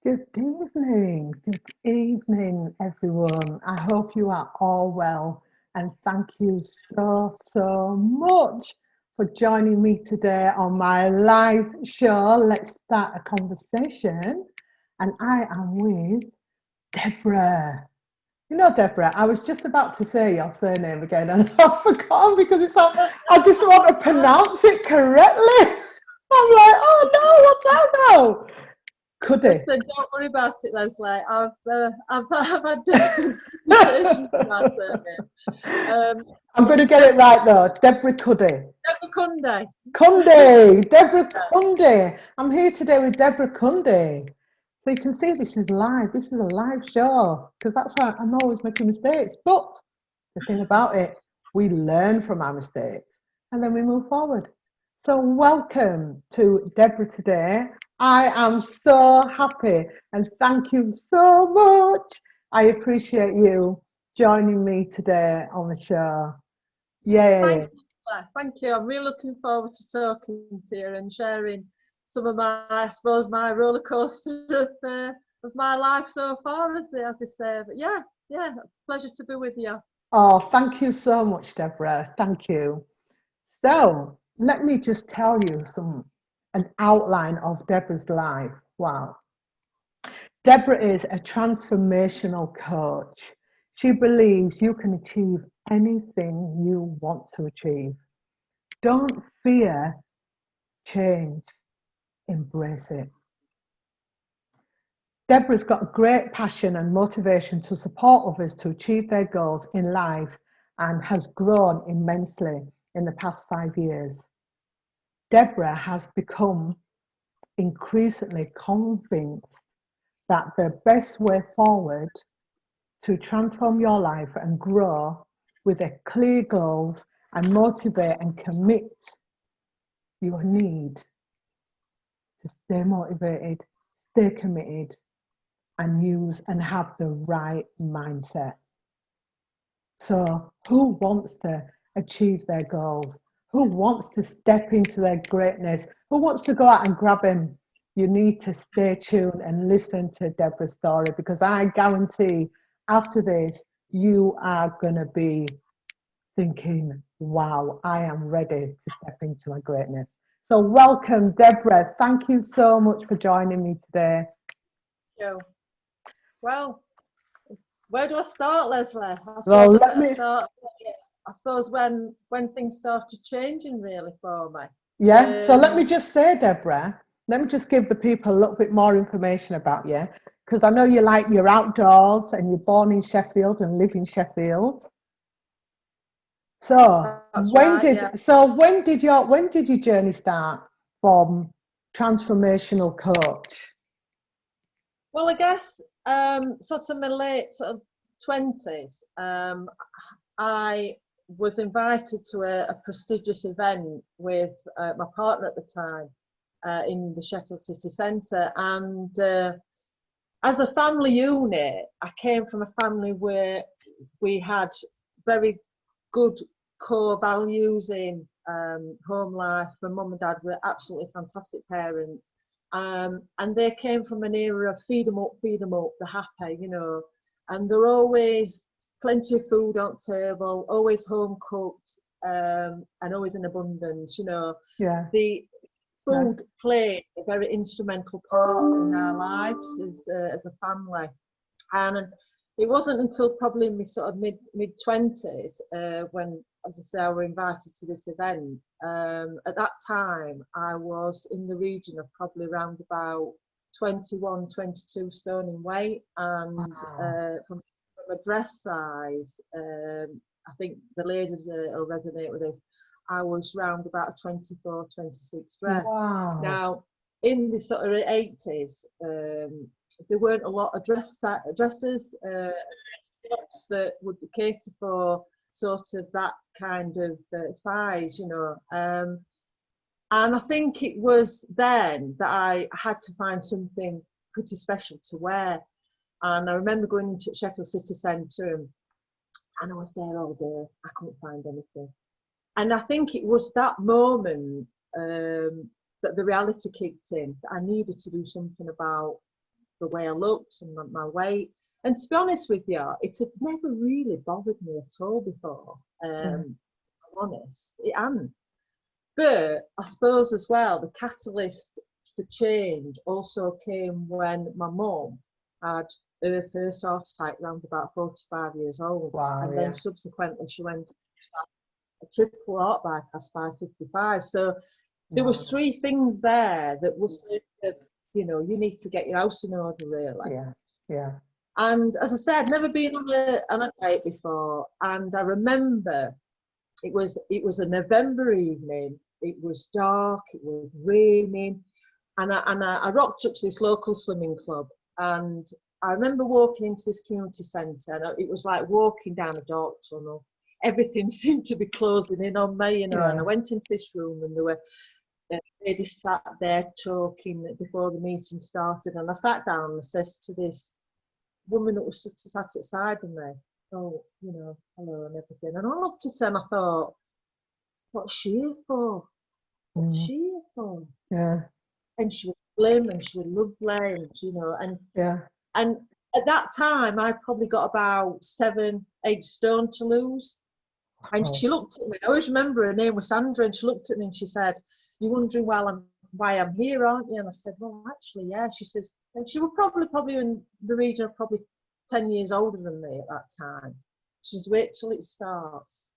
Good evening, everyone. I hope you are all well, and thank you so much for joining me today on my live show. Let's start a conversation, and I am with Deborah. You know, Deborah, I was just about to say your surname again, and I've forgotten because it's like I just want to pronounce it correctly. I'm like, oh no, what's that now? Cuddy. Listen, don't worry about it, Lesleye. I've had different conversations about it. I'm going to get it right though. Deborah Cuddy. Deborah Kunde. Cundy. Deborah Cundy. I'm here today with Deborah Cundy. So you can see this is live. This is a live show because that's why I'm always making mistakes. But the thing about it, we learn from our mistakes and then we move forward. So welcome to Deborah today. I am so happy and thank you so much. I appreciate you joining me today on the show. Thank Yay. you, Lesleye. Thank you. I'm really looking forward to talking to you and sharing some of my, I suppose, my roller coaster of my life so far, as they say. But yeah, it's a pleasure to be with you. Oh, thank you so much, Deborah. Thank you. So let me just tell you an outline of Deborah's life. Wow. Deborah is a transformational coach. She believes you can achieve anything you want to achieve. Don't fear change, embrace it. Deborah's got great passion and motivation to support others to achieve their goals in life and has grown immensely in the past 5 years. Deborah has become increasingly convinced that the best way forward to transform your life and grow with a clear goals and motivate and commit, you need to stay motivated, stay committed, and use and have the right mindset. So who wants to achieve their goals? Who wants to step into their greatness? Who wants to go out and grab him? You need to stay tuned and listen to Deborah's story because I guarantee after this, you are going to be thinking, wow, I am ready to step into my greatness. So welcome, Deborah. Thank you so much for joining me today. Thank you. Well, where do I start, Lesleye? I Well, suppose I let better me, start. I suppose when things started changing really for me. yeah, so let me just say, Deborah, let me just give the people a little bit more information about you, because I know you're outdoors and you're born in Sheffield and live in Sheffield. So That's right, yeah. when did your journey start from transformational coach? Well, I guess sort of my late 20s, I was invited to a prestigious event with my partner at the time in the Sheffield city centre, and as a family unit, I came from a family where we had very good core values in home life. My mum and dad were absolutely fantastic parents. And they came from an era of feed them up, they're happy, and they're always plenty of food on table, always home cooked, and always in abundance, Yeah. The food played a very instrumental part in our lives as a family. And it wasn't until probably my sort of mid 20s when, as I say, I were invited to this event. At that time, I was in the region of probably around about 21, 22 stone in weight, and from a dress size, I think the ladies will resonate with this. I was round about a 24, 26 dress. Wow. Now, in the sort of 80s, there weren't a lot of dresses that would cater for sort of that kind of size, and I think it was then that I had to find something pretty special to wear. And I remember going into Sheffield city centre and I was there all day. I couldn't find anything. And I think it was that moment that the reality kicked in, that I needed to do something about the way I looked and my weight. And to be honest with you, it had never really bothered me at all before. I'm honest, it hadn't. But I suppose as well, the catalyst for change also came when my mum had her first heart attack around about 45 years old. Wow, and then subsequently she went a triple heart bypass by 55. So there were three things there that was, you know, you need to get your house in order, really. Yeah. And as I said, never been on a date before. And I remember it was a November evening. It was dark. It was raining, and I rocked up to this local swimming club. And I remember walking into this community centre, and it was like walking down a dark tunnel. Everything seemed to be closing in on me, you know. And I went into this room, and there were ladies sat there talking before the meeting started. And I sat down and says to this woman that was sat outside of me, "Oh, you know, hello," and everything. And I looked at her and I thought, what's she here for? What's she here for? Yeah. And she was slim and she was lovely, and you know, and at that time I'd probably got about 7-8 stone to lose. And she looked at me. I always remember her name was Sandra, and she looked at me and she said, "You're wondering why I'm here, aren't you?" And I said, "Well, actually, yeah." She says, and she was probably in the region of probably 10 years older than me at that time. She says, "Wait till it starts."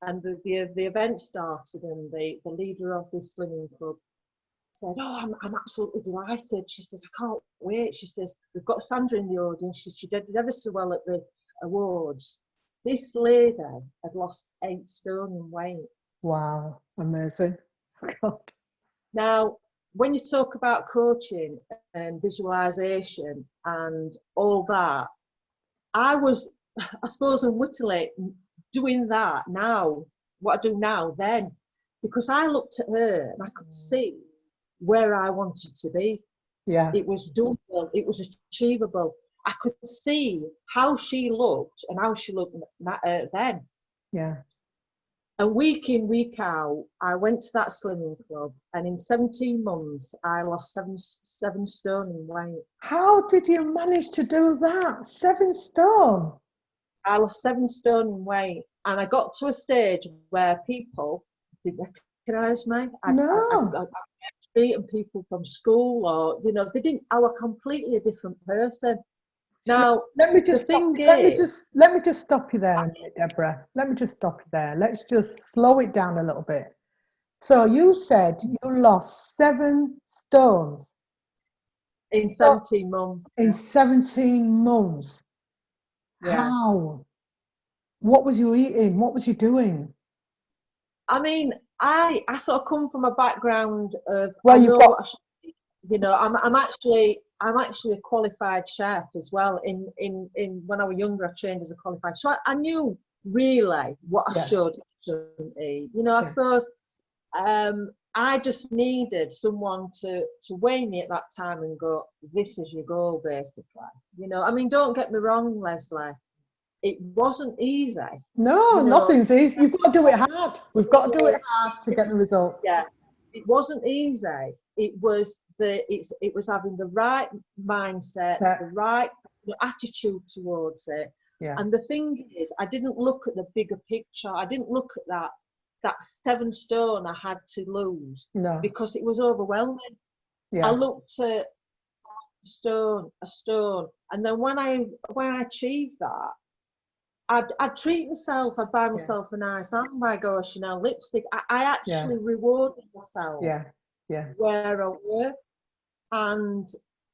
And the event started, and the leader of this swimming club said, "Oh, I'm absolutely delighted." She says, "I can't wait." She says, "We've got Sandra in the audience." She did ever so well at the awards. This lady had lost 8 stone in weight. Wow, amazing. God. Now, when you talk about coaching and visualization and all that, I was, I suppose, unwittingly doing that now, what I do now then, because I looked at her and I could see where I wanted to be. Yeah. It was doable, it was achievable. I could see how she looked and how she looked then. Yeah. And week in, week out, I went to that slimming club, and in 17 months, I lost seven stone in weight. How did you manage to do that? 7 stone? I lost 7 stone in weight, and I got to a stage where people didn't recognise me. No. I'd beaten people from school, or you know, they didn't. I was completely a different person. Now, let me just let me just stop you there, Deborah. Let me just stop you there. Let's just slow it down a little bit. So you said you lost 7 stone in 17 months. In 17 months. Yeah. How? What was you eating? What was you doing? I mean, I sort of come from a background of, you know, I'm actually a qualified chef as well. In when I was younger, I trained as a qualified chef. I knew really what I shouldn't eat. You know, I suppose I just needed someone to weigh me at that time and go, "This is your goal," basically. You know, I mean, don't get me wrong, Lesleye. It wasn't easy. No, you know, nothing's easy. You've got to do it hard. We've got to do it hard to get the results. Yeah, it wasn't easy. It was having the right mindset, the right attitude towards it. Yeah. And the thing is, I didn't look at the bigger picture. I didn't look at that 7 stone I had to lose, because it was overwhelming. I looked at a stone, and then when I achieved that, I'd treat myself. I'd buy myself a nice handbag or a Chanel lipstick. I actually rewarded myself. Where I were, and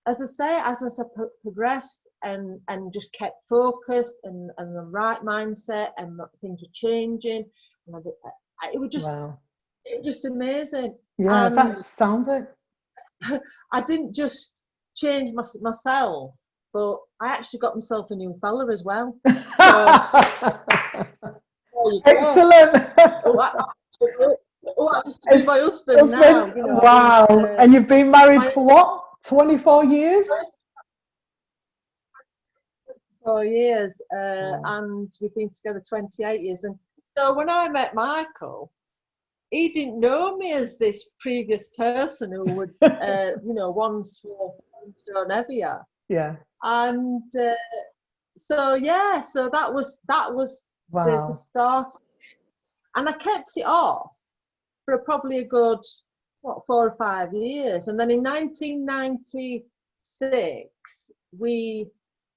as I say, as I progressed and just kept focused and the right mindset, and things were changing, and it was just amazing. Yeah, and that sounds it. I didn't just change myself, but I actually got myself a new fella as well. So, excellent. I used to be my husband now. You know, wow. And you've been married for what? 24 years? 4 years. And we've been together 28 years. And so when I met Michael, he didn't know me as this previous person who would, you know, once were stone heavier. Yeah. And so that was the Wow. start, and I kept it off for probably a good 4 or 5 years, and then in 1996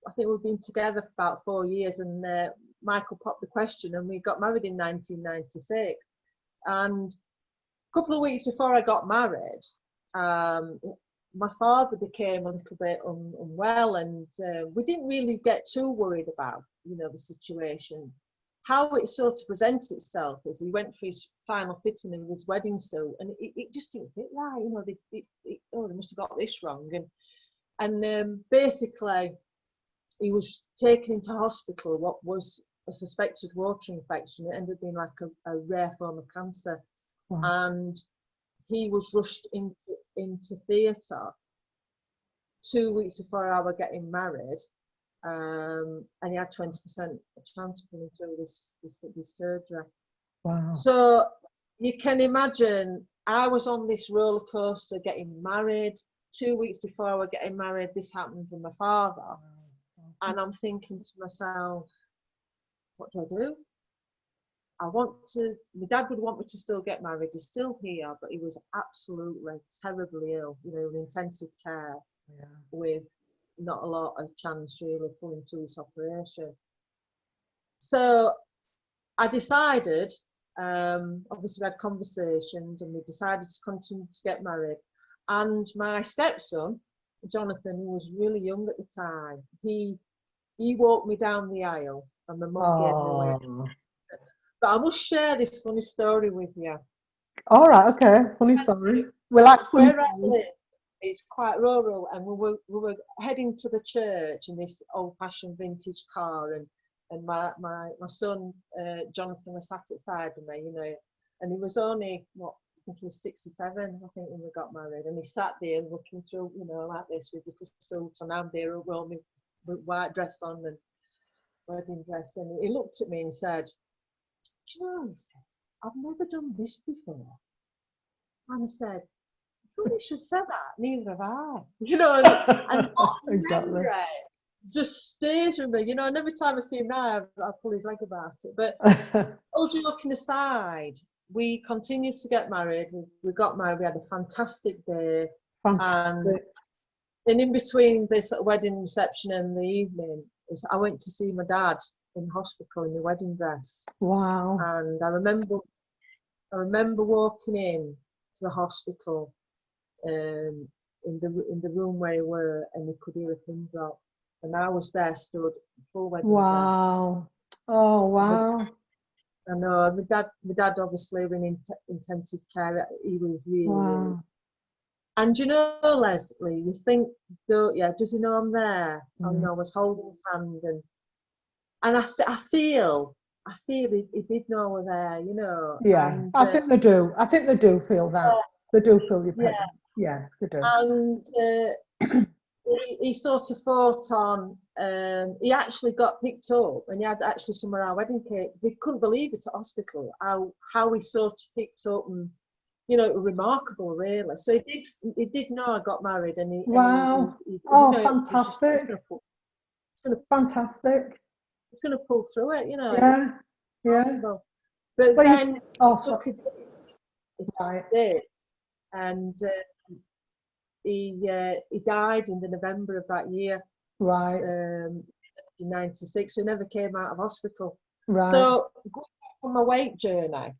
I think we've been together for about 4 years, and Michael popped the question, and we got married in 1996. And a couple of weeks before I got married, my father became a little bit unwell, and we didn't really get too worried about, the situation. How it sort of presented itself is he went for his final fitting of his wedding suit, and it just didn't fit right. They must have got this wrong, and basically he was taken into hospital. What was a suspected water infection, it ended up being like a rare form of cancer, Wow. and he was rushed into theatre 2 weeks before I was getting married, and he had 20% chance of coming through this surgery. Wow. So you can imagine, I was on this roller coaster getting married. 2 weeks before I was getting married, this happened with my father, and I'm thinking to myself, what do I do? My dad would want me to still get married. He's still here, but he was absolutely terribly ill, in intensive care, with not a lot of chance really of pulling through this operation. So I decided, obviously we had conversations, and we decided to continue to get married. And my stepson, Jonathan, who was really young at the time, he walked me down the aisle, and my mum gave me away. But I must share this funny story with you. All right, okay, funny story. We like funny Where I stories. live, it's quite rural, and we were heading to the church in this old-fashioned vintage car, and my son Jonathan was sat outside of me, and he was only I think he was 6 or 7, I think, when we got married, and he sat there looking through, like this with his suit, and I'm there with my white dress on and wedding dress, and he looked at me and said, "Do you know," he says, "I've never done this before." And I said, "You should say that, neither have I." And what Exactly. memory just stays with me, and every time I see him now, I pull his leg about it. But all joking aside, we continued to get married. We got married, we had a fantastic day. Fantastic. And in between this wedding reception and the evening, I went to see my dad in hospital in the wedding dress. Wow. And I remember walking in to the hospital, in the room where we were, and we could hear a pin drop, and I was there, stood full wedding dress. Wow. Oh, wow. I know my dad obviously was in intensive care. He was really. And Lesleye, you think, does he know I'm there? I was holding his hand, and I feel he did know I was there, Yeah, and, I think they do. I think they do feel that. They do feel your presence. Yeah, they do. And he sort of fought on. He actually got picked up, and he had actually some of our wedding cake. They couldn't believe it at hospital how he sort of picked up, and it was remarkable, really. So he did know I got married, and he. Wow! Fantastic! Fantastic! It's going to pull through it, Yeah, yeah. But then right. Did, and he died in the November of that year. Right. In 96, he never came out of hospital. Right. So on my weight journey,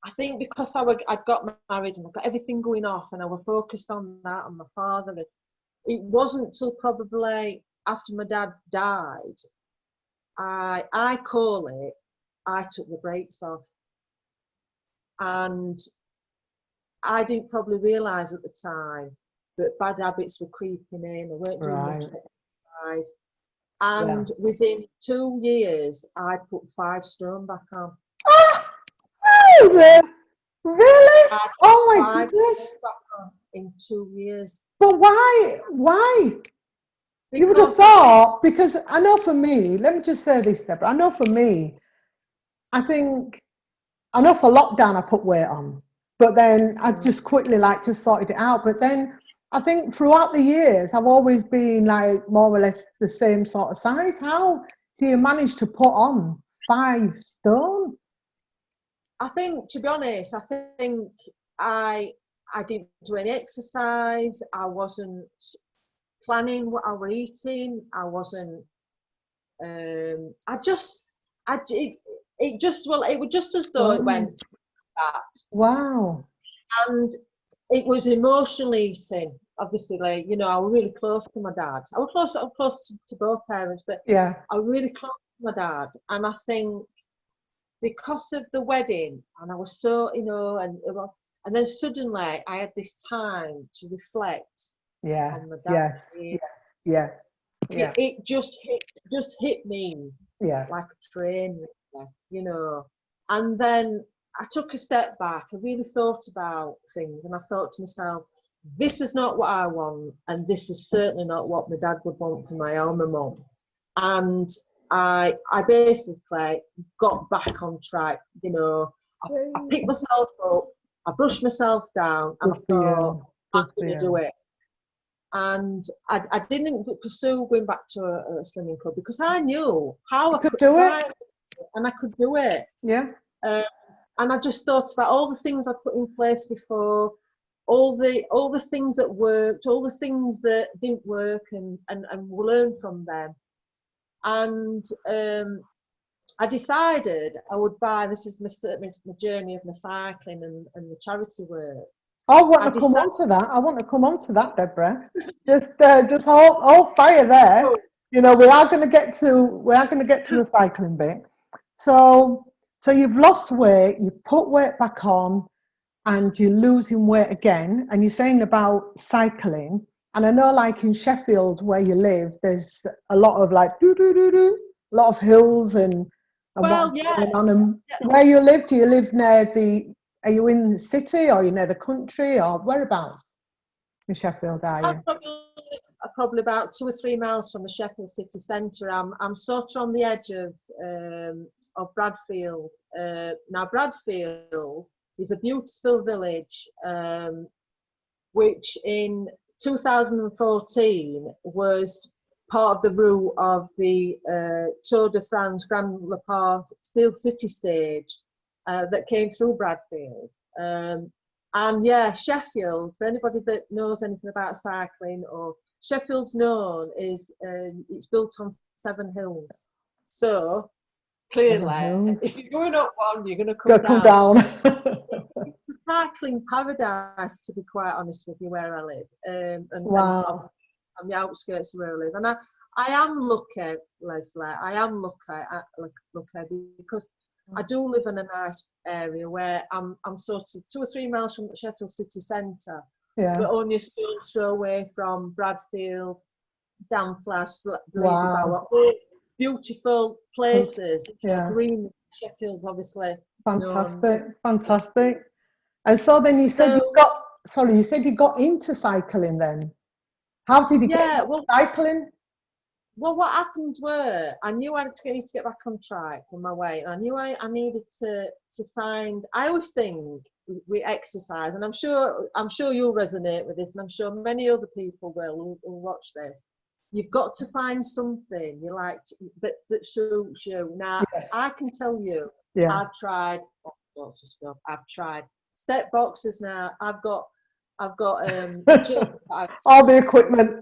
I think because I'd got married and I got everything going off, and I was focused on that and my father, and it wasn't till probably after my dad died, I call it, I took the brakes off, and I didn't probably realise at the time that bad habits were creeping in. I weren't doing much exercise, and within 2 years, I put 5 stone back on. Really? Oh my goodness! Back on in 2 years. But why? Why? You would have thought, because I know for me, let me just say this, Deborah, I know for me, I know for lockdown I put weight on, but then I just quickly sorted it out. But then I think throughout the years, I've always been like more or less the same sort of size. How do you manage to put on 5 stone? I think, to be honest, I think I I didn't do any exercise. I wasn't planning what I were eating. I wasn't. I just. It just well. It was just as though it Oh, went that, wow. and it was emotional eating. Obviously, like, I was really close to my dad. I was close to both parents, but Yeah, I was really close to my dad, and I think because of the wedding, and I was so, and then suddenly I had this time to reflect yeah, on my dad. yes, It, yes, yeah, yeah, it just hit me yeah. like a train, really, And then I took a step back. I really thought about things, and I thought to myself, this is not what I want, and this is certainly not what my dad would want for my own mum. And I basically got back on track. I picked myself up, I brushed myself down, and I Good for thought, you. I'm Good for going to do you. it. And I didn't pursue going back to a swimming club because I knew how You I could could do it. survive, and I could do it. Yeah. Um, and I just thought about all the things I put in place before, all the things that worked, all the things that didn't work, and we'll learn from them. And I decided I would buy. This is my journey of my cycling and the charity work. I want I to come decided. on to that. I want to come on to that, Deborah. Just hold fire there. We are going to get to the cycling bit. So, so you've lost weight, you put weight back on, and you're losing weight again. And you're saying about cycling. And I know, like in Sheffield, where you live, there's a lot of like a lot of hills and what's Well, yeah, going on. And yeah. where you live, do you live near the? Are you in the city, or are you near the country, or whereabouts in Sheffield are I'm you? probably about 2 or 3 miles from the Sheffield city centre. I'm sort of on the edge of Bradfield. Now Bradfield is a beautiful village, which in 2014 was part of the route of the Tour de France Grand Le Part Steel City stage that came through Bradfield. And yeah, Sheffield, for anybody that knows anything about cycling, or Sheffield's known is it's built on 7 hills. So Seven clearly, Hills. if you're going up one, you're going to come Go come down. down. It's a cycling paradise, to be quite honest with you, where I live. And Wow. on the outskirts of where I live. And I am lucky, Lesley. I am lucky because I do live in a nice area where I'm sort of 2 or 3 miles from the Sheffield city centre, Yeah. but only a stone's throw away from Bradfield, Danflash, Wow. Ladybower, all beautiful Fant- places. Yeah. Green Sheffield's obviously known. Fantastic. Fantastic. And so then So you said you got into cycling then. How did you get yeah, into cycling? well, what happened were I knew I had to get back on track with my weight, and I knew I needed to find. I always think we exercise, and I'm sure you'll resonate with this, and I'm sure many other people will watch this. You've got to find something you like that suits you. Now, I Yes. can tell you, Yeah. I've tried all sorts of stuff. I've tried step boxes now. I've got a gym. All the equipment.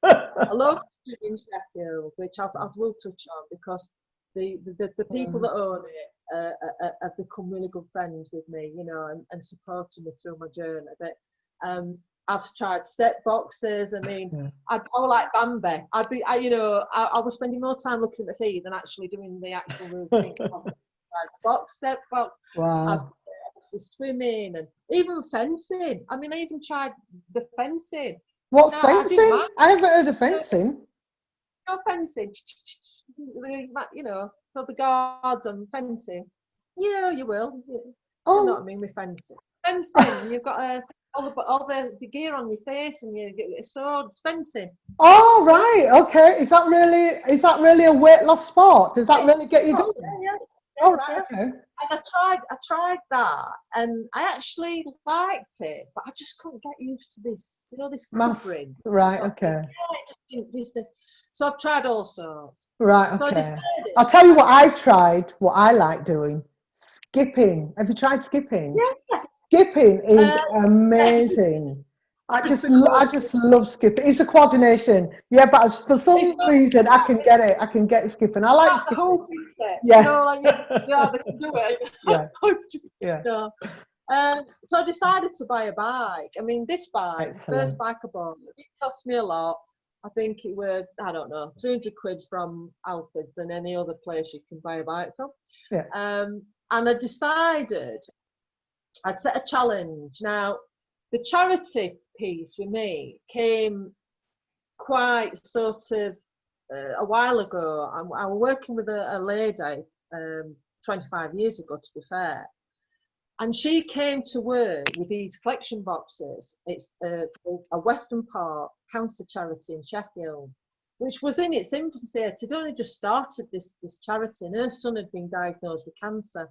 I love in Sheffield, which I will touch on because the people that own it have become really good friends with me, and supporting me through my journey. But I've tried step boxes. I mean, Yeah. I was like Bambi. I was spending more time looking at my feet than actually doing the actual routine. Like box, step box. I've Wow. swimming and even fencing. I mean, I even tried the fencing. What's Now, I didn't fencing? mind. I haven't heard of fencing. No fencing, so the guards and fencing. Yeah, you will. You know what I Oh. mean with fencing. Fencing, you've got all the gear on your face, and you get your swords. Fencing. Oh, Yeah. right. Okay. Is that really a weight loss sport? Does that really get you Oh, going? yeah, All right, okay. And I tried that, and I actually liked it, but I just couldn't get used to this, this Mass, covering. right, So, okay. yeah, so I've tried all sorts. Right, So I okay. decided. I'll tell you what I tried, what I like doing. Skipping. Have you tried skipping? Yeah, Skipping is yes, amazing. it's the I coordination. just love skipping. It's a coordination. Yeah, but for It's some not reason I can get it. I can get skipping. I like the skipping. whole thing set. Yeah. Like they can do it. Yeah. Yeah. No. So I decided to buy a bike. I mean, this bike, the first Excellent. bike I bought, it cost me a lot. I think it was, I don't know, 300 quid from Alfred's and any other place you can buy a bike from. Yeah. And I decided I'd set a challenge. Now, the charity piece with me came quite sort of a while ago. I was working with a lady 25 years ago, to be fair. And she came to work with these collection boxes. It's a Western Park cancer charity in Sheffield, which was in its infancy. It had only just started this charity, and her son had been diagnosed with cancer.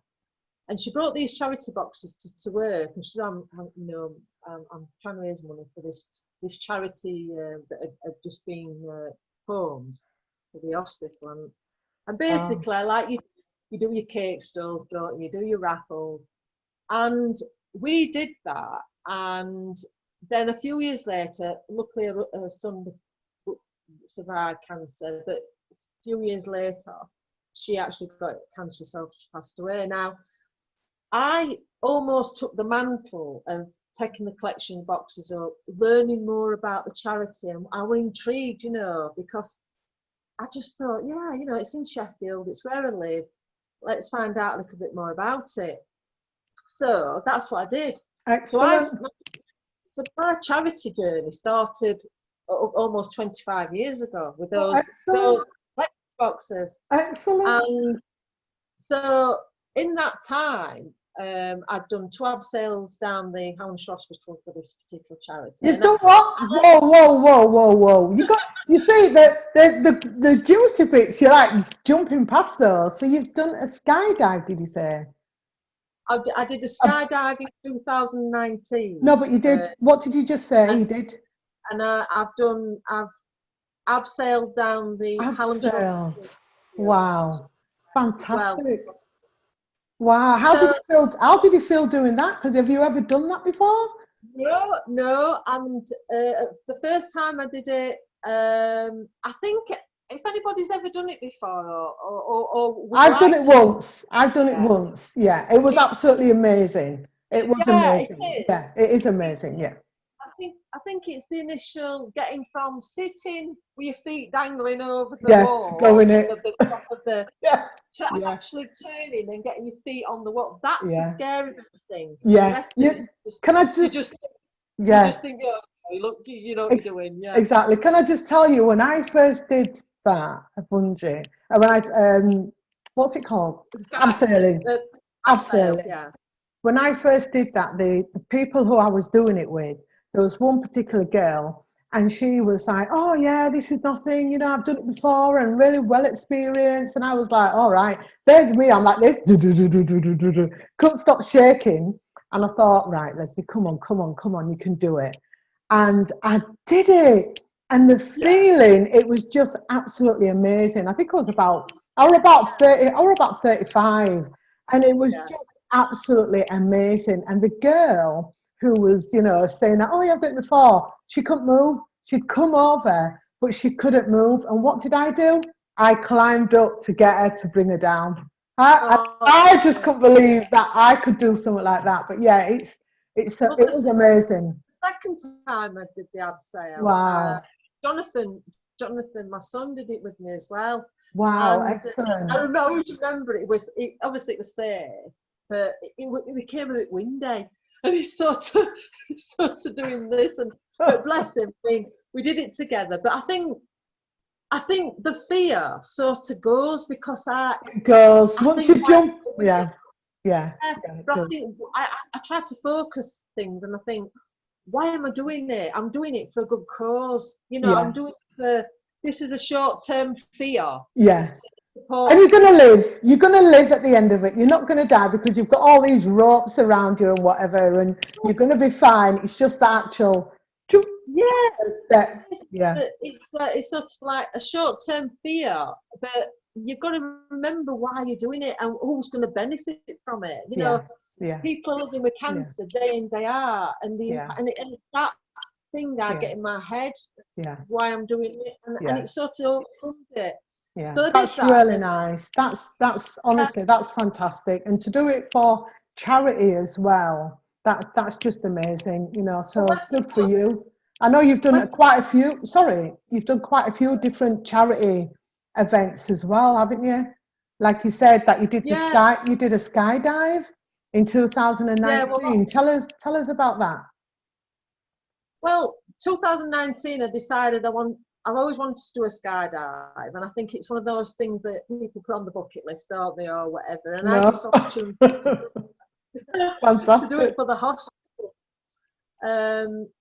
And she brought these charity boxes to work, and she said, I'm trying to raise money for this charity that had just been formed for the hospital. And Wow. basically, like you do your cake stalls, don't you? You do your raffles. And we did that. And then a few years later, luckily her son survived cancer, but a few years later, she actually got cancer herself. She passed away. Now, I almost took the mantle of taking the collection boxes up, learning more about the charity, and I was intrigued, because I just thought, yeah, it's in Sheffield, it's where I live. Let's find out a little bit more about it. So that's what I did. So Excellent. my charity journey started almost 25 years ago with Oh, those excellent. collection boxes, Excellent. and so in that time, I'd done 12 sales down the Hampshire Hospital for this particular charity. You've done what? Whoa, whoa, whoa, whoa, whoa. You see the juicy bits, you're like jumping past those. So you've done a skydive, did you say? I did a Uh, skydiving in 2019. no, but you did, what did you just say you did? And I've abseiled down the Hallamshire Hospital Abseils. Wow. as well. Fantastic. Wow. So How did you feel doing that? Because have you ever done that before? no, and the first time I did it, I think if anybody's ever done it before or would I've done like it to, once. I've done it yeah, once. Yeah. It was it, absolutely amazing. It was yeah, it amazing. is. Yeah, it is amazing. Yeah. I think it's the initial getting from sitting with your feet dangling over the Yeah. wall, Going it. the top of the, Yeah. to Yeah. actually turning and getting your feet on the wall. That's the Yeah. scary thing. The Yeah. rest of it, Can I you just, just you yeah, just think, oh, look, you know what ex you're doing, yeah. exactly. Can I just tell you, when I first did that, a bungee, when what's it called? Sky, Abseiling. abseil, Abseiling. yeah. When I first did that, the people who I was doing it with, there was one particular girl, and she was like, "Oh yeah, this is nothing. I've done it before and really well experienced." And I was like, "All right, there's me. I'm like this, couldn't stop shaking." And I thought, "Right, Lesleye, come on, come on, come on, you can do it." And I did it, and the Yeah, feeling, it was just absolutely amazing. I think I was about 30, I was about 35, and it was yeah. just absolutely amazing. And the girl who was, saying that, "Oh, yeah, I've done it before," she couldn't move. She'd come over, but she couldn't move. And what did I do? I climbed up to get her to bring her down. I just Oh, couldn't believe that I could do something like that. But yeah, well, it was amazing. second time I did the abseil, Wow. Jonathan, my son did it with me as well. Wow, And I excellent. always remember obviously it was safe, but it became a bit windy, and he's sort of doing this, but bless him, we did it together. But I think the fear sort of goes because Girls, I once think you I jump, yeah, yeah, yeah, it but I does. think I try to focus things, and I think, why am I doing it? I'm doing it for a good cause. I'm Yeah, doing it for, this is a short term fear. yeah, And you're going to live. You're going to live at the end of it. You're not going to die because you've got all these ropes around you and whatever, and you're going to be fine. It's just the actual Yeah, step. Yeah, it's sort of like a short-term fear, but you've got to remember why you're doing it and who's going to benefit from it. You know, yeah, people living with cancer day in day out, and and it's that thing I get in my head, why I'm doing it, and it sort of overcomes it. Yeah, So I did that's that. really nice. That's honestly, that's fantastic. And to do it for charity as well, that's just amazing, you know, so good for you. I know you've done quite a few, you've done quite a few different charity events as well, haven't you? Like you said that you did you did a skydive in 2019. Tell us about that. Well, 2019, I decided I've always wanted to do a skydive, and I think it's one of those things that people put on the bucket list, don't they, or whatever. And I had this opportunity to do it for the hospital.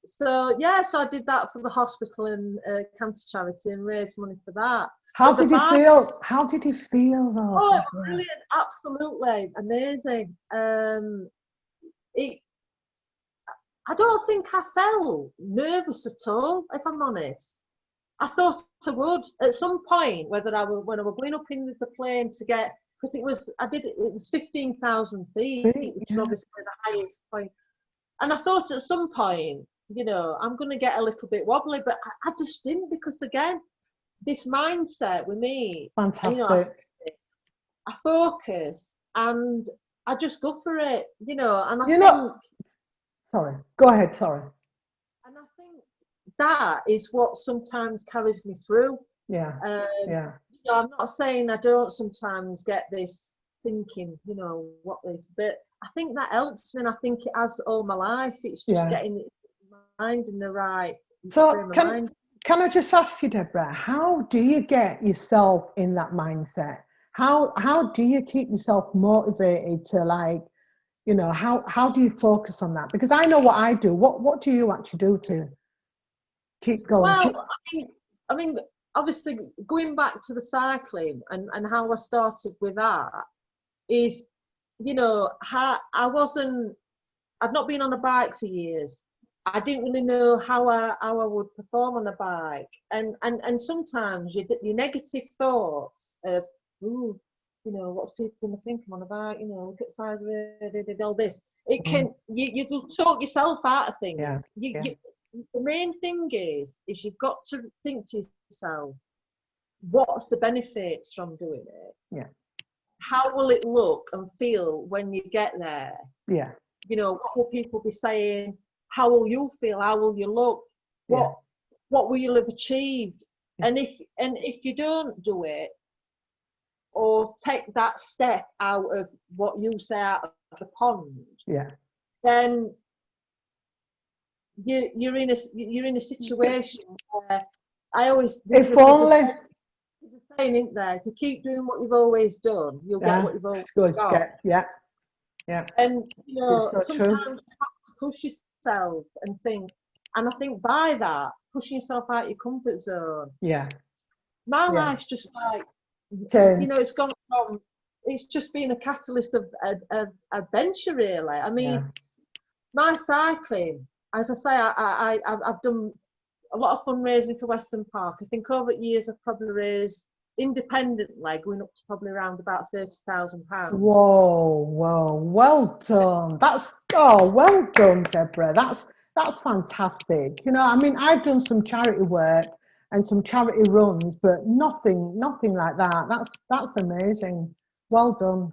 So I did that for the hospital and cancer charity and raised money for that. How did you feel? How did you feel though? Oh, brilliant! Absolutely amazing. I don't think I felt nervous at all, if I'm honest. I thought I would at some point, when I was going up in the plane to get, because it was 15,000 feet, which is obviously the highest point. And I thought at some point, you know, I'm going to get a little bit wobbly, but I just didn't, because again, this mindset with me, fantastic. You know, I focus and I just go for it, you know, and I think. Sorry, go ahead, sorry. And I think that is what sometimes carries me through. Yeah. You know, I'm not saying I don't sometimes get this thinking, you know, what this, but I think that helps me, and I think it has all my life. It's just getting my mind in the right frame of mind. Can I just ask you, Deborah, how do you get yourself in that mindset? How do you keep yourself motivated to, like, you know, how do you focus on that? Because I know what I do. What do you actually do to keep going? Well, I mean, obviously, going back to the cycling and how I started with that is, you know, I'd not been on a bike for years. I didn't really know how I would perform on a bike, and sometimes your negative thoughts of, ooh, you know, what's people going to think I'm on a bike, you know, look at the size of it, all this. It can, you will talk yourself out of things. The main thing is you've got to think to yourself, what's the benefits from doing it? Yeah. How will it look and feel when you get there? Yeah. You know, what will people be saying? How will you feel? How will you look? What will you have achieved? And if you don't do it, or take that step out of what you say out of the pond, then you're in a situation where I always if only. There's a saying, isn't there? If you keep doing what you've always done, you'll get what you've always got. Yeah. And you know, so sometimes true. you have to push yourself and think. And I think by that, pushing yourself out your comfort zone. Yeah. My life's just like, Change. you know, it's gone from. It's just been a catalyst of adventure, really. I mean, my cycling, as I say, I've done a lot of fundraising for Western Park. I think over the years I've probably raised independently, going up to probably around about £30,000. Whoa, well done. Well done, Deborah. That's fantastic. You know, I mean, I've done some charity work and some charity runs, but nothing like that. That's amazing. Well done.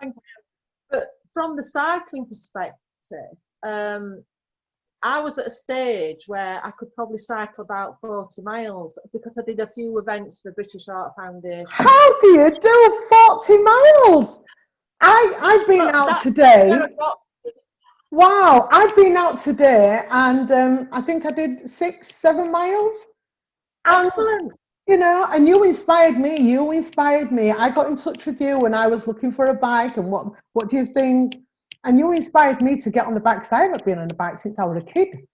But from the cycling perspective, I was at a stage where I could probably cycle about 40 miles because I did a few events for British Heart Foundation. How do you do 40 miles? I've been out today. Wow, I've been out today, and I think I did 6-7 miles. Excellent. You know, and you inspired me. I got in touch with you when I was looking for a bike, and what do you think? And you inspired me to get on the bike, because I haven't been on a bike since I was a kid,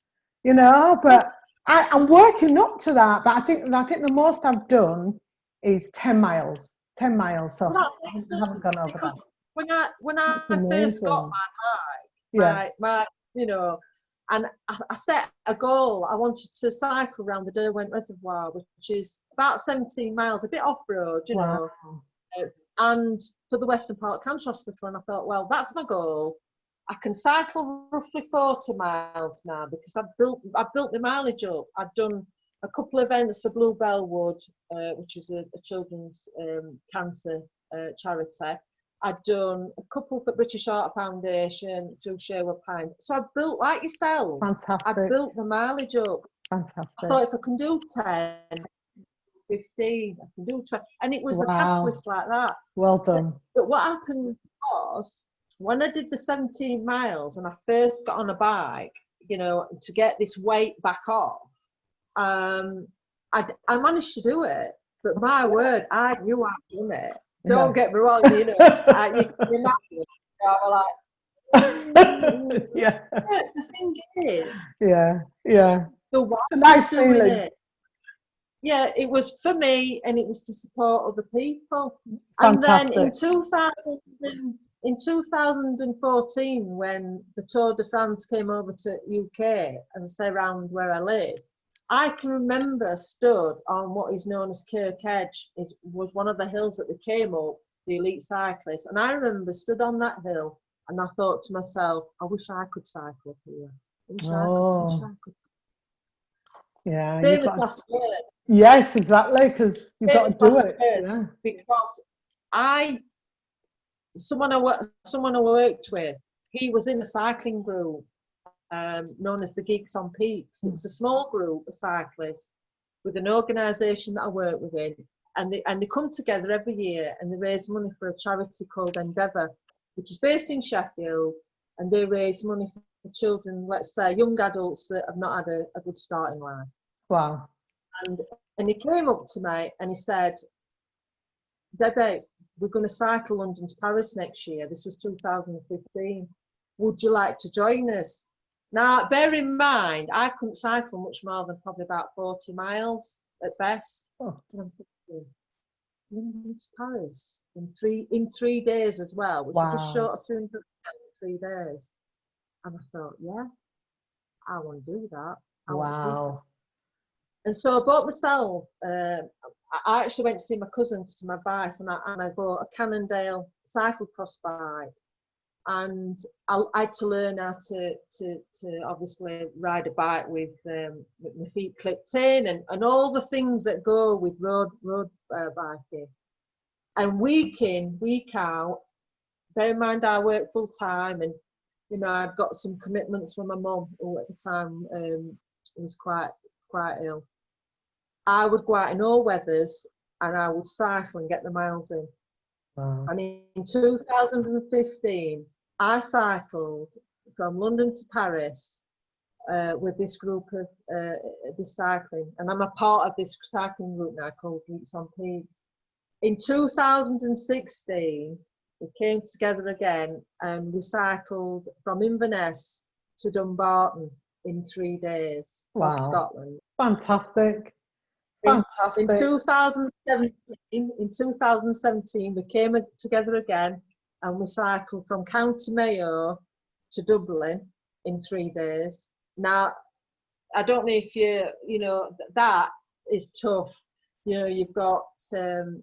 you know, but I'm working up to that. But I think the most I've done is 10 miles. 10 miles, so Well, I that's haven't gone over that. because when I That's first got amazing. Yeah, my you know, and I set a goal. I wanted to cycle around the Derwent Reservoir, which is about 17 miles, a bit off road, wow. and for the Western Park Cancer Hospital. And I thought, well, that's my goal. I can cycle roughly 40 miles now because I've built my mileage up. I've done a couple of events for Bluebell Wood, which is a children's cancer charity. I'd done a couple for British Heart Foundation through Sherwood Pine. So I've built, like yourself, Fantastic. I've built the mileage up. Fantastic. I thought if I can do 10, 15, I can do 20. And it was a catalyst like that. Well done. But what happened was, when I did the 17 miles, when I first got on a bike, to get this weight back off, I managed to do it. But my word, I knew I'd done it. Don't get me wrong, you can imagine. I was like, yeah. The thing is, yeah. the why It's a nice doing feeling. it. Yeah, it was for me, and it was to support other people. Fantastic. And then in 2014, when the Tour de France came over to UK, as I say, around where I live, I can remember stood on what is known as Kirkedge, was one of the hills that we came up, the elite cyclists, and I remember stood on that hill, and I thought to myself, I wish I could cycle up here. I wish I could. Yeah. Famous last word. Yes, exactly, because you've got to do it. Yeah. Because someone I worked with, he was in a cycling group known as the Geeks on Peaks. It was a small group of cyclists with an organisation that I work within, and they come together every year and they raise money for a charity called Endeavour, which is based in Sheffield, and they raise money for children, let's say young adults that have not had a good start in life. Wow. And he came up to me and he said, Debbie, we're going to cycle London to Paris next year. This was 2015. Would you like to join us? Now, bear in mind, I couldn't cycle much more than probably about 40 miles at best. Oh. And I'm thinking, London to Paris in three days as well, which is just short of 300 in 3 days. And I thought, yeah, I want to do that. Wow. And so I bought myself, I actually went to see my cousins to my bike, and I bought a Cannondale cyclocross bike. And I had to learn how to obviously ride a bike with my feet clipped in and all the things that go with road biking. And week in, week out, bear in mind I work full time, and I'd got some commitments from my mum, who at the time was quite ill. I would go out in all weathers and I would cycle and get the miles in. Wow. And in 2015, I cycled from London to Paris with this group of this cycling, and I'm a part of this cycling group now called Geeks on Peaks. In 2016, we came together again and we cycled from Inverness to Dumbarton in 3 days. Wow. Across Scotland. Fantastic. In 2017, we came together again and we cycled from County Mayo to Dublin in 3 days. Now, I don't know if that is tough. You've got two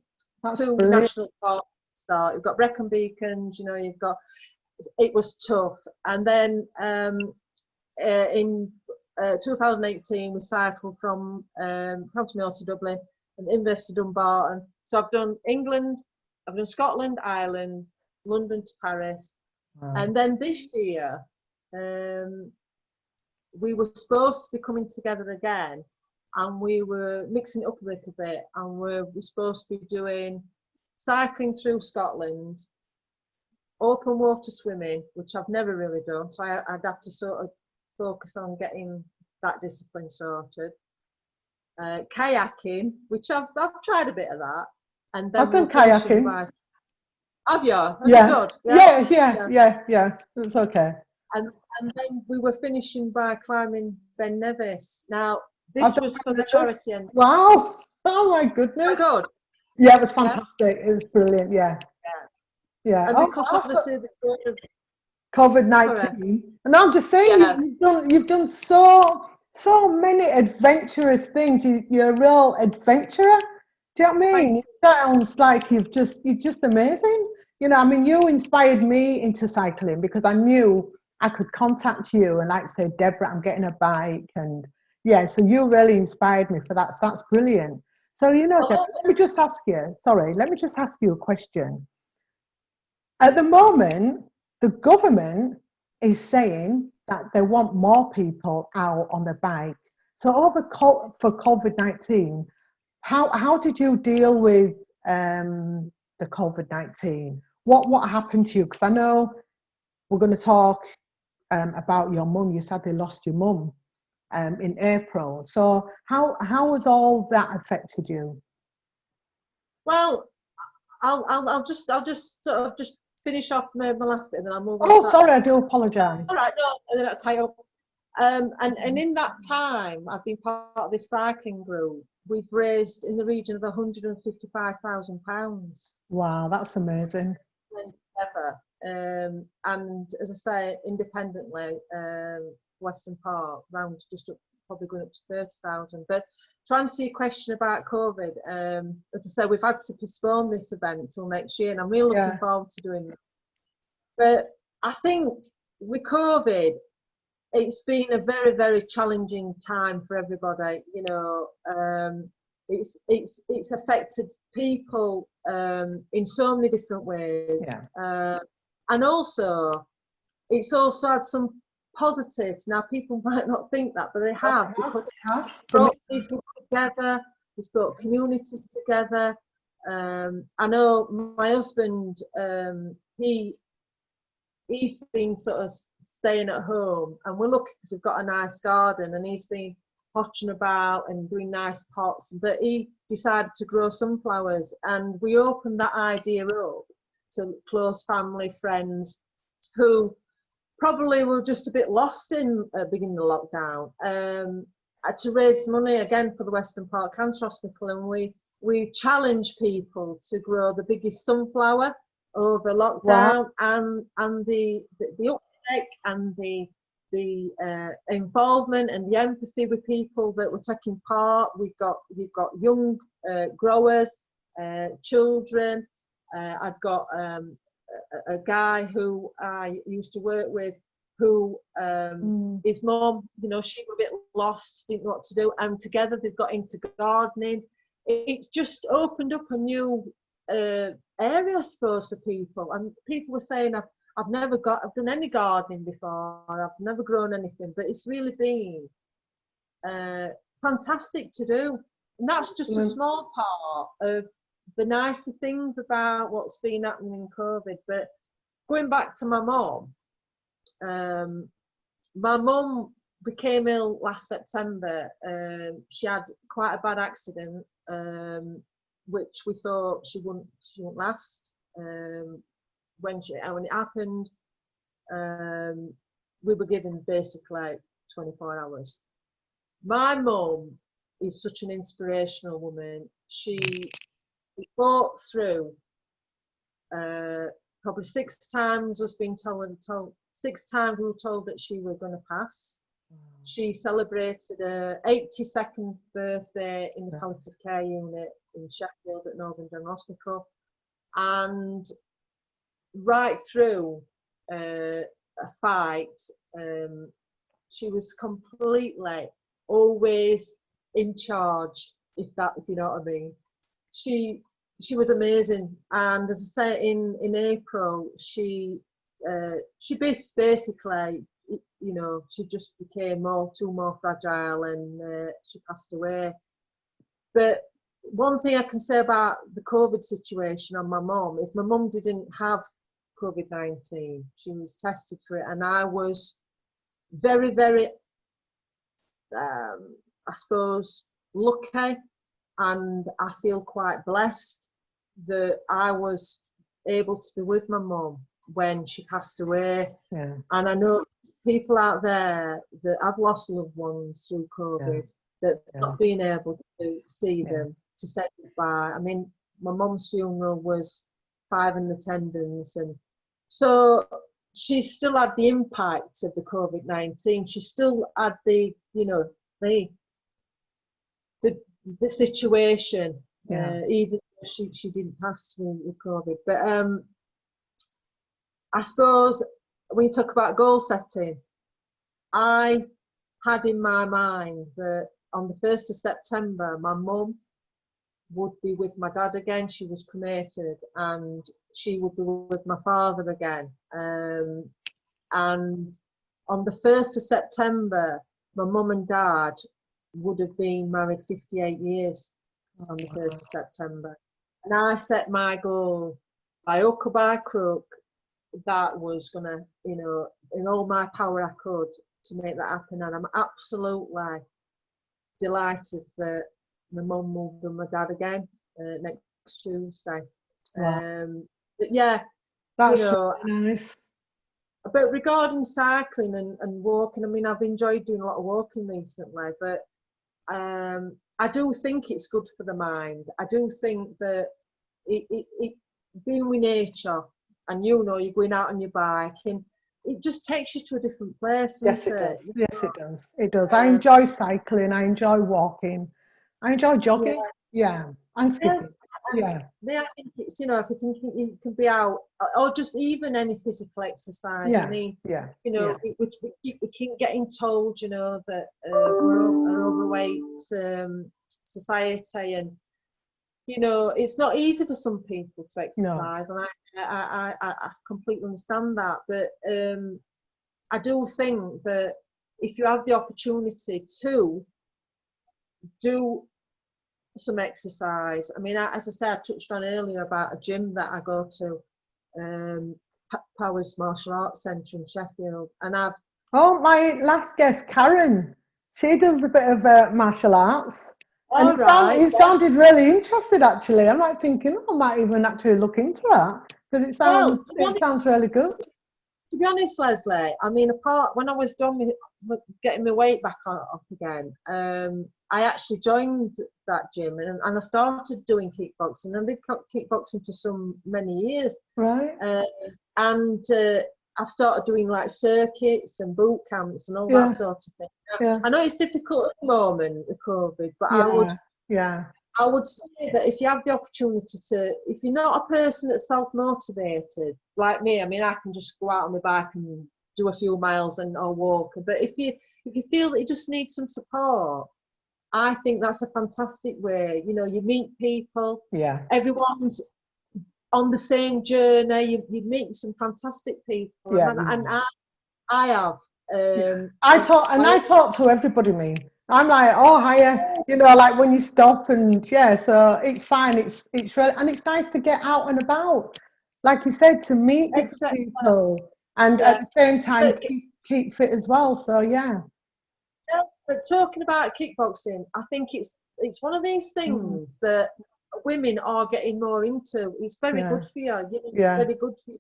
national parks start. You've got Brecon Beacons. It was tough. And then in 2018, we cycled from County Mayo to Dublin and Inverness to Dumbarton. So I've done England, I've done Scotland, Ireland, London to Paris. Wow. And then this year, we were supposed to be coming together again, and we were mixing it up a little bit, and we're supposed to be doing cycling through Scotland, open water swimming, which I've never really done, so I'd have to sort of focus on getting that discipline sorted. Kayaking, which I've tried a bit of that, and then I've done kayaking. Have you? Yeah. Yeah. It's okay. And then we were finishing by climbing Ben Nevis. Now this was for the charity end. Wow! Oh my goodness! Good. Yeah, it was Yeah, fantastic. It was brilliant. Yeah, yeah. yeah. And Oh, because wow. So obviously the sorry, COVID-19. And I'm just saying, yeah, you've done so many adventurous things. You're a real adventurer. Do you know what I thank mean? It sounds like you're just amazing. You know, I mean, you inspired me into cycling because I knew I could contact you and like say, Deborah, I'm getting a bike, and yeah, so you really inspired me for that. So that's brilliant. So you know, Deborah, you. let me just ask you. Sorry, let me just ask you a question. At the moment, the government is saying that they want more people out on the bike. So for COVID-19, how did you deal with the COVID-19? What happened to you? Because I know we're going to talk about your mum. You sadly lost your mum in April. So how has all that affected you? Well, I'll just sort of just finish off my last bit, and then I'll move on to Oh, that. sorry, I do apologise. All right, no, and then I'll tie up. And in that time, I've been part of this cycling group. We've raised in the region of £155,000 Wow, that's amazing. ever. And as I say, independently, Western Park, round just up, probably going up to 30,000. But to answer your question about COVID, as I say, we've had to postpone this event till next year, and I'm really looking Yeah, forward to doing it. But I think with COVID, it's been a very, very challenging time for everybody. You know, it's affected people in so many different ways, yeah. and also it's also had some positives. Now, people might not think that, but they Oh, have, it because has, it has. it's For me, brought people together, it's brought communities together. I know my husband, he's been sort of staying at home, and we're lucky because we've got a nice garden, and he's been potting about and doing nice pots, but he decided to grow sunflowers, and we opened that idea up to close family, friends who probably were just a bit lost in beginning of lockdown, to raise money again for the Western Park Cancer Hospital, and we challenge people to grow the biggest sunflower over wow. lockdown, and the uptake and the involvement and the empathy with people that were taking part. We've got young growers, children. I've got a guy who I used to work with, who his mom, you know, she was a bit lost, didn't know what to do, and together they've got into gardening. It just opened up a new area, I suppose, for people. And people were saying, I've done any gardening before, I've never grown anything, but it's really been fantastic to do. And that's just a small part of the nicer things about what's been happening in COVID. But going back to my mum became ill last September. She had quite a bad accident, which we thought she wouldn't last. When it happened, we were given basically 24 hours. My mum is such an inspirational woman. She fought through. Probably 6 times was being told 6 times we were told that she was going to pass. She celebrated her 82nd birthday in the palliative care unit in Sheffield at Northern General Hospital, and right through a fight, she was completely always in charge. If you know what I mean. She was amazing, and as I say, in April, she basically, you know, she just became too more fragile, and she passed away. But one thing I can say about the COVID situation on my mum is my mum didn't have COVID-19. She was tested for it, and I was very, very, I suppose, lucky, and I feel quite blessed that I was able to be with my mum when she passed away. Yeah. And I know people out there that have lost loved ones through COVID, that not being able to see them, to say goodbye. I mean, my mum's funeral was 5 in attendance, and so she still had the impact of the COVID-19. She still had the, you know, the situation, even though she didn't pass with COVID. But I suppose when you talk about goal setting, I had in my mind that on the 1st of September, my mum would be with my dad again. She was cremated, and she would be with my father again. And on the 1st of September, my mum and dad would have been married 58 years on the 1st of September. And I set my goal, by hook or by crook, that was going to, you know, in all my power I could, to make that happen. And I'm absolutely delighted that my mum moved with my dad again next Tuesday. Wow. But yeah, That's, you know, really nice. but regarding cycling and walking, I mean, I've enjoyed doing a lot of walking recently, but I do think it's good for the mind. I do think that it being with nature, and you know, you're going out on your bike, and it just takes you to a different place, doesn't Yes, it does. You Yes, know? it does. It does. I enjoy cycling. I enjoy walking. I enjoy jogging. Yeah, and skipping. Yeah. I think it's, you know, if you're thinking you can be out, or just even any physical exercise. Yeah. I mean, Yeah. you know, we keep getting told, you know, that we're an overweight society, and you know, it's not easy for some people to exercise, and I completely understand that. But I do think that if you have the opportunity to do some exercise, I mean, as I said, I touched on earlier about a gym that I go to, Powers Martial Arts Centre in Sheffield, and I've my last guest, Karen, she does a bit of martial arts. And it sounded really interested, actually. I'm like thinking, I might even actually look into that, because it sounds really good. To be honest, Lesleye, I mean, apart when I was done with getting my weight back up again, I actually joined that gym, and I started doing kickboxing. I did kickboxing for many years, right? And I've started doing like circuits and boot camps and all that sort of thing. I know it's difficult at the moment with COVID, but I would say that if you have the opportunity to, if you're not a person that's self-motivated like me, I mean, I can just go out on my bike and do a few miles or walk. But if you feel that you just need some support, I think that's a fantastic way. You know, you meet people. Yeah. Everyone's on the same journey. You meet some fantastic people. Yeah. And I have. I talk to everybody, me. I'm like, oh, hiya, you know, like when you stop, and so it's fine. It's really, and it's nice to get out and about, like you said, to meet different people, and at the same time keep fit as well. So yeah. But talking about kickboxing, I think it's one of these things that women are getting more into. It's very good for you. It's very good for you.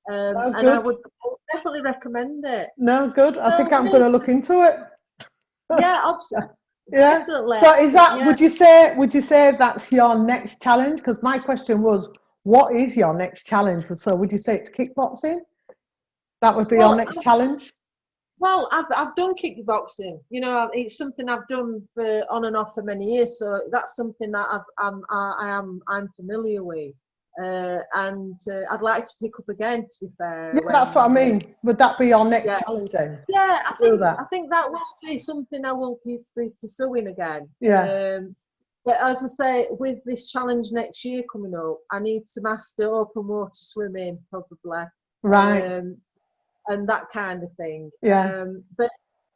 And I would definitely recommend it. No, good. I think I'm going to look into it. Yeah, definitely. So is that, would you say that's your next challenge? Because my question was, what is your next challenge? So would you say it's kickboxing? That would be your next challenge? Well, I've done kickboxing. You know, it's something I've done for on and off for many years. So that's something that I'm familiar with. And I'd like to pick up again, to be fair. Yeah, that's what I mean. Would that be your next challenge then? Yeah, I think that will be something I will be pursuing again. Yeah. But as I say, with this challenge next year coming up, I need to master open water swimming, probably. Right. And that kind of thing. Yeah. But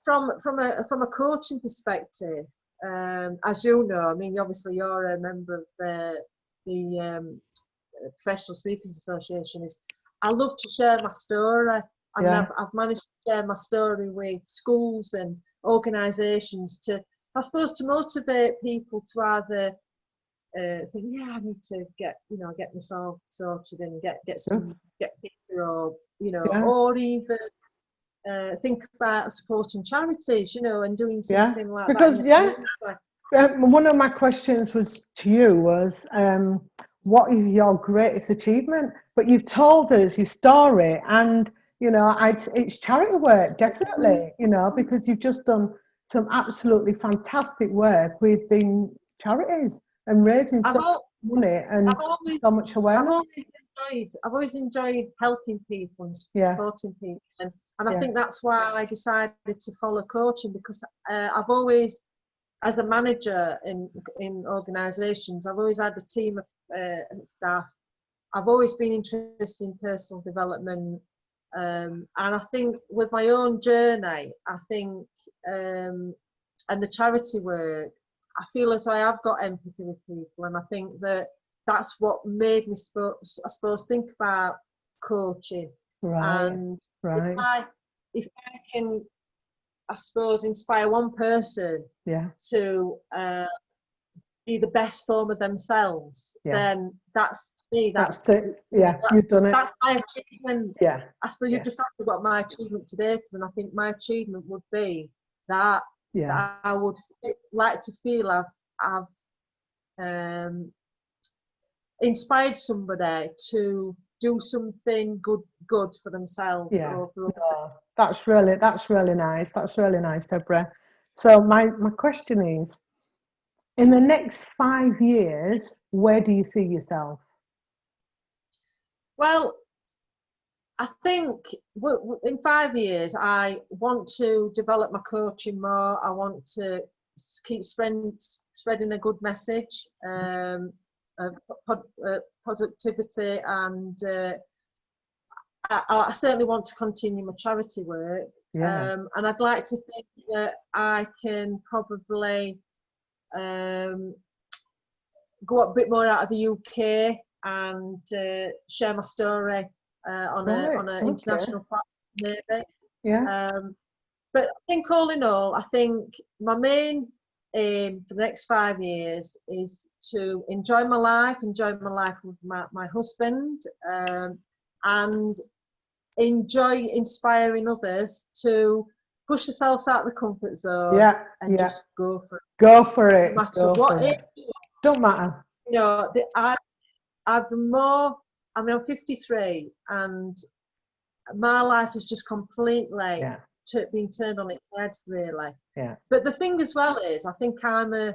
from a coaching perspective, as you know, I mean, obviously you're a member of the Professional Speakers Association. I love to share my story. I mean, I've managed to share my story with schools and organisations to, I suppose, to motivate people to either think, I need to get myself sorted and get fitter, or or even think about supporting charities, and doing something like that. Because one of my questions was to you was, what is your greatest achievement? But you've told us your story, and you know, it's charity work, definitely. You know, because you've just done some absolutely fantastic work with the charities and raising I've, so much al- money and I've always, so much I've awareness. always enjoyed helping people and Yeah, supporting people, and I yeah, think that's why I decided to follow coaching, because I've always, as a manager in organisations, I've always had a team of staff. I've always been interested in personal development, and I think with my own journey, I think, and the charity work, I feel as though I have got empathy with people, and I think that that's what made me, I suppose, think about coaching. right, And if right, I if I can, I suppose, inspire one person yeah, to be the best form of themselves, yeah. then that's to me. That's That's, it. Yeah, you've done it. that's my achievement. Yeah, I suppose you yeah, just asked me what my achievement today is, and I think my achievement would be that yeah. I would like to feel I've um, inspired somebody to do something good for themselves Yeah, or for others. no, that's really nice. That's really nice, Deborah. So my question is, in the next 5 years, where do you see yourself? Well, I think in 5 years, I want to develop my coaching more. I want to keep spreading a good message, of productivity, and I certainly want to continue my charity work. Yeah, And I'd like to think that I can probably um, go a bit more out of the UK and share my story right. on an Okay. international platform, maybe. Yeah, Um, but I think all in all, I think my main aim for the next 5 years is to enjoy my life with my husband, and enjoy inspiring others to push themselves out of the comfort zone yeah, and yeah. just go for it, Go for no it. matter Go what for age. it. Don't matter. You know, I've been more. I mean, I'm 53, and my life is just completely Yeah, been turned on its head, really. yeah, But the thing as well is, I think I'm a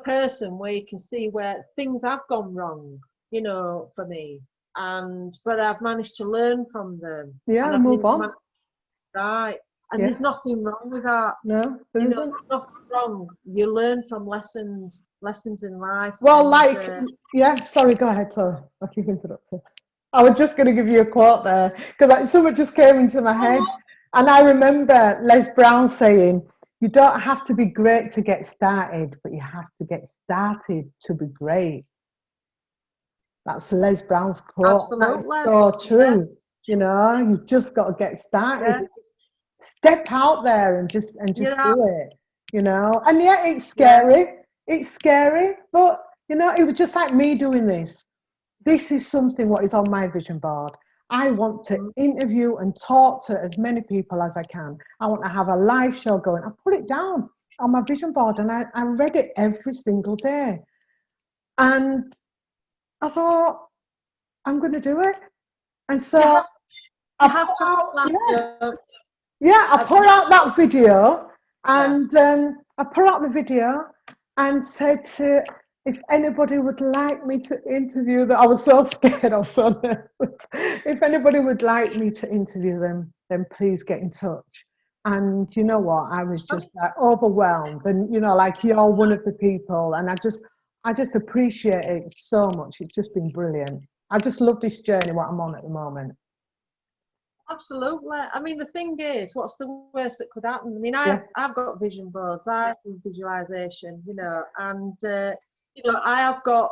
person where you can see where things have gone wrong, you know, for me, but I've managed to learn from them, yeah. and I've Move managed on. right, and Yeah. there's nothing wrong with that. No, there You know, isn't. there's nothing wrong. You learn from lessons in life, Well, and like, yeah. Sorry. Go ahead. Sorry, I keep interrupting. I was just going to give you a quote there because something just came into my head. And I remember Les Brown saying, you don't have to be great to get started, but you have to get started to be great. That's Les Brown's quote. That is absolutely, so yeah, true. You know, you just got to get yeah, started. Step out there and you just know, do it. You know, and yeah, it's yeah, scary. It's scary, but you know, it was just like me doing this. This is something what is on my vision board. I want to mm, interview and talk to as many people as I can. I want to have a live show going. I put it down on my vision board and I read it every single day. And I thought, I'm going to do it. And you so have I you have put to have out, a plan. yeah, I put Yeah, out that video yeah. and I put out the video and said to if anybody would like me to interview them. I was so scared, I was so nervous. If anybody would like me to interview them, then please get in touch. And you know what? I was just like overwhelmed, and you know, like you're one of the people, and I just appreciate it so much. It's just been brilliant. I just love this journey, what I'm on at the moment. Absolutely. I mean, the thing is, what's the worst that could happen? I mean, Yeah, I've got vision boards, I do visualization, you know, and you know, I have got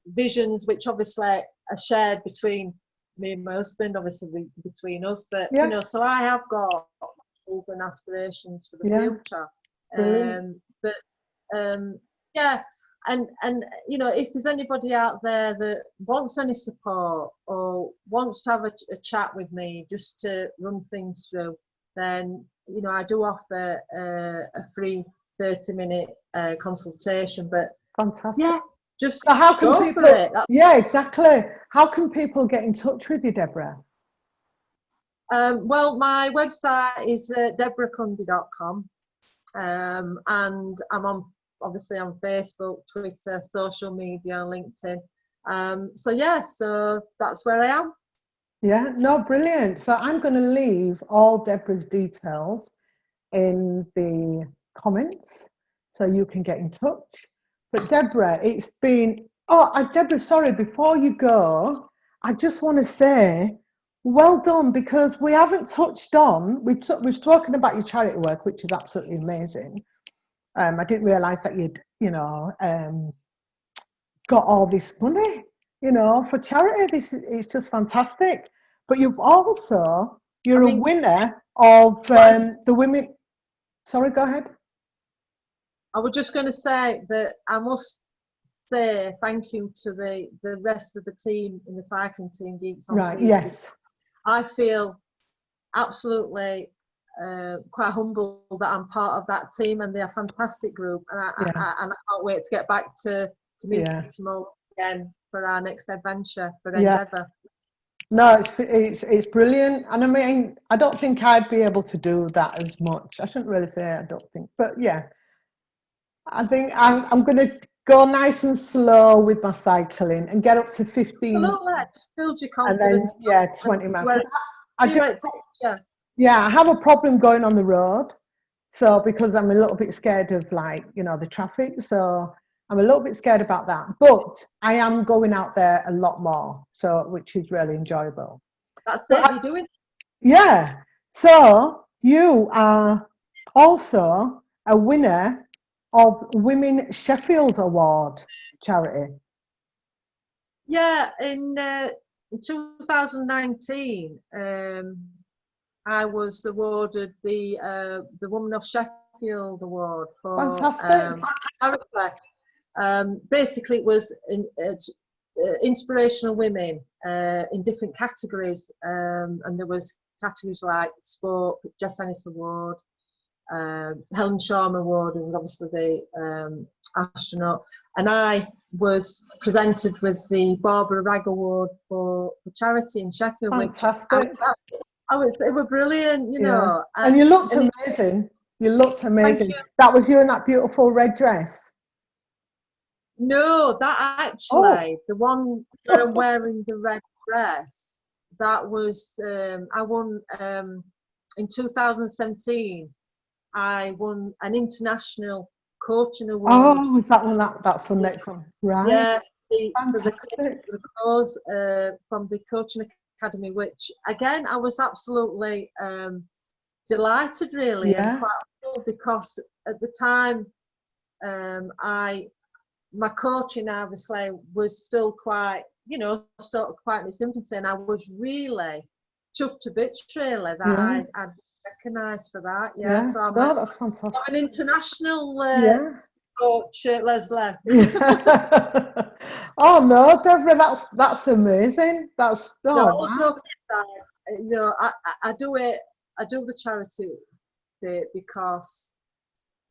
visions which obviously are shared between me and my husband, obviously between us, but you yeah, know, so I have got goals and aspirations for the yeah, future. brilliant. But yeah, and you know, if there's anybody out there that wants any support or wants to have a chat with me just to run things through, then you know, I do offer a free 30-minute consultation. But Fantastic. yeah, just So how can go people, for it. yeah, exactly. How can people get in touch with you, Deborah? Well, my website is deborahcundy.com, and I'm obviously on Facebook, Twitter, social media, LinkedIn. So yeah, so that's where I am. Yeah, no, brilliant. So I'm going to leave all Deborah's details in the comments so you can get in touch. But Deborah, it's been, Deborah, sorry, before you go, I just want to say, well done, because we haven't touched on, we've spoken about your charity work, which is absolutely amazing. I didn't realise that you'd, got all this money, for charity. This is just fantastic. But you're I a mean, winner of the women. Sorry, go ahead. I was just going to say that I must say thank you to the rest of the team in the cycling team, Geeks on Right, Speed. yes. I feel absolutely quite humble that I'm part of that team, and they're a fantastic group. And I can't wait to get back to meet them all again for our next adventure for Endeavour. No, it's brilliant, and I mean, I don't think I'd be able to do that as much. I shouldn't really say I don't think, but yeah, I think I'm going to go nice and slow with my cycling and get up to 15, Absolutely, just build your and confidence. then 20 miles. Yeah. I have a problem going on the road, so because I'm a little bit scared of the traffic, so I'm a little bit scared about that. But I am going out there a lot more, so which is really enjoyable. That's it. You're doing. Yeah. So you are also a winner of Women Sheffield Award charity. Yeah, in 2019, I was awarded the Woman of Sheffield Award for Fantastic. character. Basically, it was inspirational women in different categories, and there was categories like sport, Jess Ennis Award, Helen Sharma Award, and obviously the astronaut. And I was presented with the Barbara Ragg Award for charity in Sheffield. Fantastic. It was brilliant, know. And you looked amazing. You looked amazing. Thank you. That was you in that beautiful red dress. No, that actually, the one where I'm wearing the red dress, that was, I won in 2017. I won an international coaching award. Oh, was that one? That's the next one, right? Yeah, fantastic. For the cause from the coaching academy, which again I was absolutely delighted, really, and quite cool, because at the time my coaching obviously was still quite, still quite in its infancy, and I was really chuffed to bits, really, that I'd recognised for that. Yeah, so that's fantastic. I'm an international coach, Lesleye. Oh no, Deborah, that's amazing. That's wow. I do it. I do the charity bit because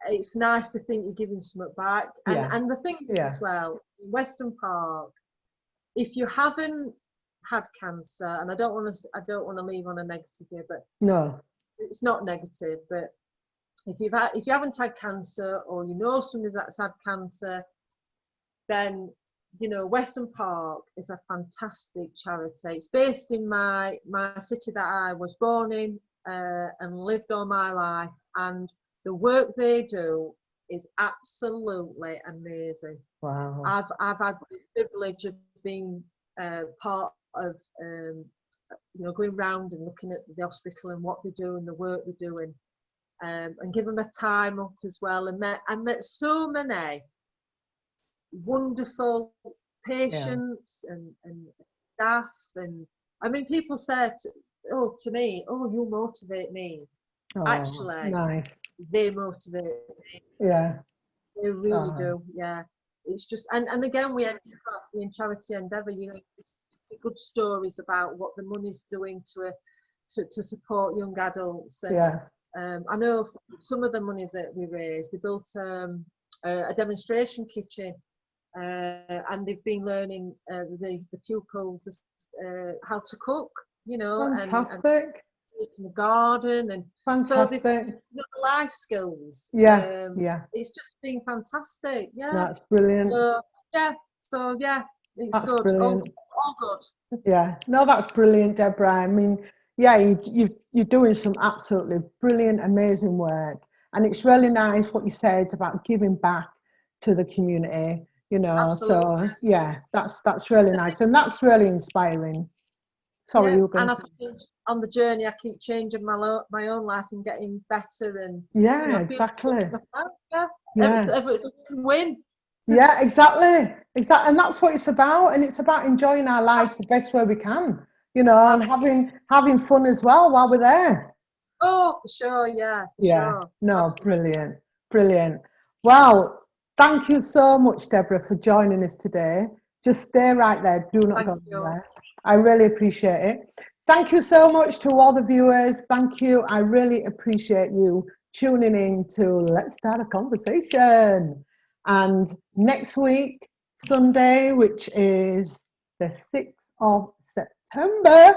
it's nice to think you're giving something back. And the thing is as well, in Weston Park, if you haven't had cancer, and I don't want to leave on a negative here, but no, it's not negative, but if you haven't had cancer, or you know somebody that's had cancer, then Weston Park is a fantastic charity. It's based in my city that I was born in and lived all my life, and the work they do is absolutely amazing. Wow. I've had the privilege of being part of going round and looking at the hospital and what they do and the work they're doing, and give them a time up as well, and met so many wonderful patients and staff, and I mean, people said to me, you motivate me. Actually, nice. They motivate me. Yeah, they really do. Yeah, it's just, and again, we end up in charity endeavour, good stories about what the money's doing to support young adults. And I know some of the money that we raised, they built a demonstration kitchen and they've been learning the pupils how to cook, you know, and Fantastic. in the garden, and so they've Fantastic. got life skills. Yeah, yeah. It's just been fantastic. Yeah. That's brilliant. Yeah. So yeah, it's That's good. brilliant. All good. Yeah, no, that's brilliant, Deborah. I mean, yeah, you're doing some absolutely brilliant, amazing work, and it's really nice what you said about giving back to the community. You know, Absolutely. so yeah, that's really nice, and that's really inspiring. Sorry, Yeah, you were going and to I say. keep, on the journey, I keep changing my own life and getting better, and you Yeah, know, feel good exactly. in my life. Yeah, Yeah, it's a win. yeah, exactly, exactly, and that's what it's about. And it's about enjoying our lives the best way we can. You know, and Absolutely. having fun as well while we're there. Oh, for sure. Yeah, for Yeah, sure. no, Absolutely. brilliant, brilliant. Well, thank you so much, Deborah, for joining us today. Just stay right there. Do not Thank go you. anywhere. I really appreciate it. Thank you so much to all the viewers. Thank you. I really appreciate you tuning in to Let's Start a Conversation. And next week, Sunday, which is the 6th of September,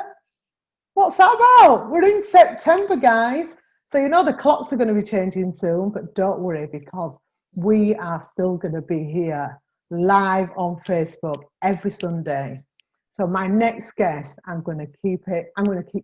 what's that about? We're in September, guys. So you know the clocks are going to be changing soon, but don't worry because we are still going to be here live on Facebook every Sunday. So my next guest, I'm going to keep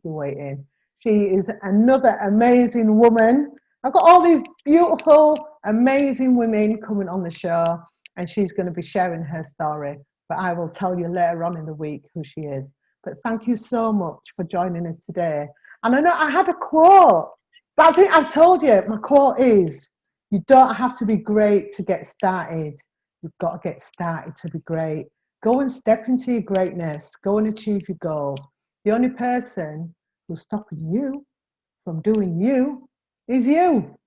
you waiting. She is another amazing woman. I've got all these beautiful, amazing women coming on the show, and she's going to be sharing her story. But I will tell you later on in the week who she is. But thank you so much for joining us today. And I know I had a quote, but I think I've told you my quote is you don't have to be great to get started. You've got to get started to be great. Go and step into your greatness. Go and achieve your goals. The only person who's stopping you from doing you is you.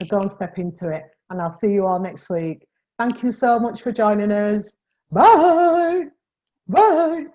So go and step into it. And I'll see you all next week. Thank you so much for joining us. Bye. Bye.